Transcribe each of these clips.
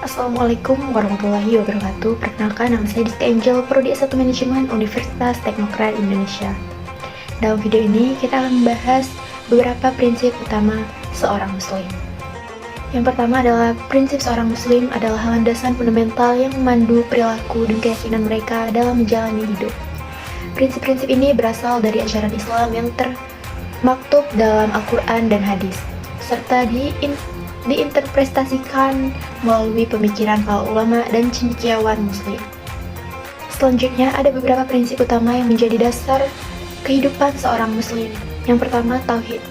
Assalamualaikum warahmatullahi wabarakatuh. Perkenalkan, nama saya Diska Angel, Prodi S1 Manajemen Universitas Teknokrat Indonesia. Dalam video ini kita akan membahas beberapa prinsip utama seorang muslim. Yang pertama adalah prinsip seorang muslim adalah landasan fundamental yang memandu perilaku dan keyakinan mereka dalam menjalani hidup. Prinsip-prinsip ini berasal dari ajaran Islam yang termaktub dalam Al-Quran dan hadis, serta diinterpretasikan melalui pemikiran para ulama dan cendekiawan muslim. Selanjutnya ada beberapa prinsip utama yang menjadi dasar kehidupan seorang muslim. Yang pertama, tauhid.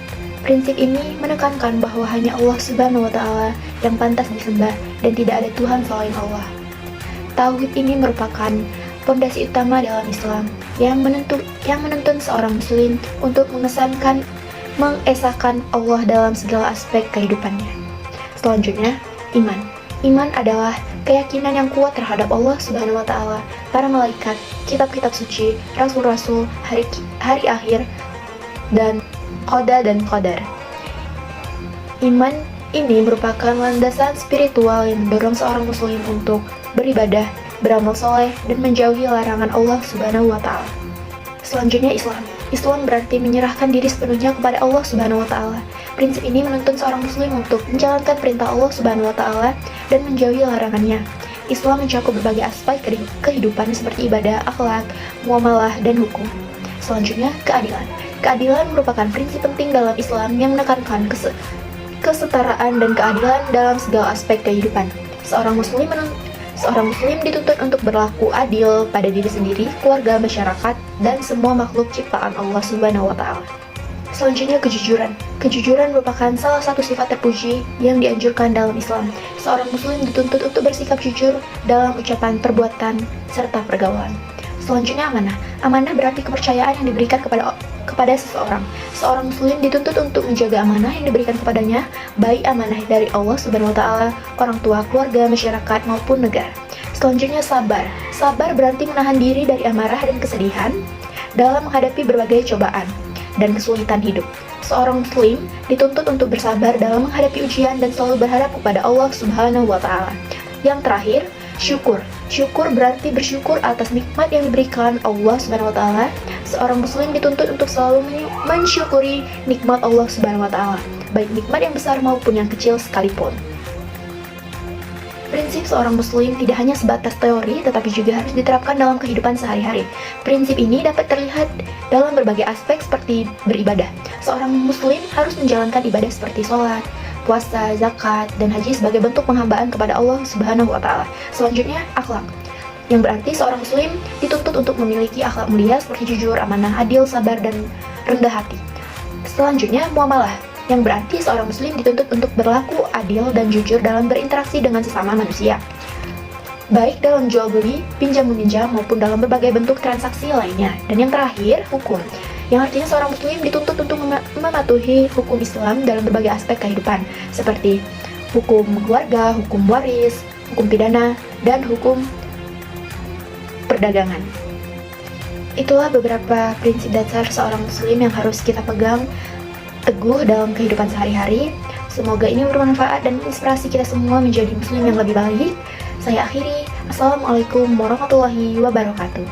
Prinsip ini menekankan bahwa hanya Allah Subhanahu wa Ta'ala yang pantas disembah dan tidak ada Tuhan selain Allah. Tauhid ini merupakan fondasi utama dalam Islam yang menuntun seorang muslim untuk mengesahkan Allah dalam segala aspek kehidupannya. Selanjutnya, iman. Iman adalah keyakinan yang kuat terhadap Allah Subhanahu wa Ta'ala, para malaikat, kitab-kitab suci, rasul-rasul, hari akhir, dan qada dan qadar. Iman ini merupakan landasan spiritual yang mendorong seorang muslim untuk beribadah, beramal soleh, dan menjauhi larangan Allah Subhanahu wa Ta'ala. Selanjutnya, Islam. Islam berarti menyerahkan diri sepenuhnya kepada Allah Subhanahu wa Ta'ala. Prinsip ini menuntun seorang muslim untuk menjalankan perintah Allah Subhanahu wa Ta'ala dan menjauhi larangannya. Islam mencakup berbagai aspek kehidupan seperti ibadah, akhlak, muamalah, dan hukum. Selanjutnya, keadilan. Keadilan merupakan prinsip penting dalam Islam yang menekankan kesetaraan dan keadilan dalam segala aspek kehidupan. Seorang muslim dituntut untuk berlaku adil pada diri sendiri, keluarga, masyarakat, dan semua makhluk ciptaan Allah Subhanahu wa Ta'ala. Selanjutnya, kejujuran. Kejujuran merupakan salah satu sifat terpuji yang dianjurkan dalam Islam. Seorang muslim dituntut untuk bersikap jujur dalam ucapan, perbuatan, serta pergaulan. Selanjutnya, amanah. Amanah berarti kepercayaan yang diberikan kepada seseorang. Seorang muslim dituntut untuk menjaga amanah yang diberikan kepadanya, baik amanah dari Allah Subhanahu wa Ta'ala, orang tua, keluarga, masyarakat, maupun negara. Selanjutnya, sabar. Sabar berarti menahan diri dari amarah dan kesedihan dalam menghadapi berbagai cobaan dan kesulitan hidup. Seorang muslim dituntut untuk bersabar dalam menghadapi ujian dan selalu berharap kepada Allah Subhanahu wa Ta'ala. Yang terakhir, syukur. Syukur berarti bersyukur atas nikmat yang diberikan Allah Subhanahu wa Ta'ala. Seorang muslim dituntut untuk selalu mensyukuri nikmat Allah Subhanahu wa Ta'ala, baik nikmat yang besar maupun yang kecil sekalipun. Prinsip seorang muslim tidak hanya sebatas teori, tetapi juga harus diterapkan dalam kehidupan sehari-hari. Prinsip ini dapat terlihat dalam berbagai aspek seperti beribadah. Seorang muslim harus menjalankan ibadah seperti sholat, puasa, zakat, dan haji sebagai bentuk penghambaan kepada Allah Subhanahu wa Ta'ala. Selanjutnya, akhlak, yang berarti seorang muslim dituntut untuk memiliki akhlak mulia seperti jujur, amanah, adil, sabar, dan rendah hati. Selanjutnya, muamalah, yang berarti seorang muslim dituntut untuk berlaku adil dan jujur dalam berinteraksi dengan sesama manusia, baik dalam jual beli, pinjam meminjam, maupun dalam berbagai bentuk transaksi lainnya. Dan yang terakhir, hukum, yang artinya seorang muslim dituntut untuk mematuhi hukum Islam dalam berbagai aspek kehidupan, seperti hukum keluarga, hukum waris, hukum pidana, dan hukum perdagangan. Itulah beberapa prinsip dasar seorang muslim yang harus kita pegang teguh dalam kehidupan sehari-hari. Semoga ini bermanfaat dan menginspirasi kita semua menjadi muslim yang lebih baik. Saya akhiri. Assalamualaikum warahmatullahi wabarakatuh.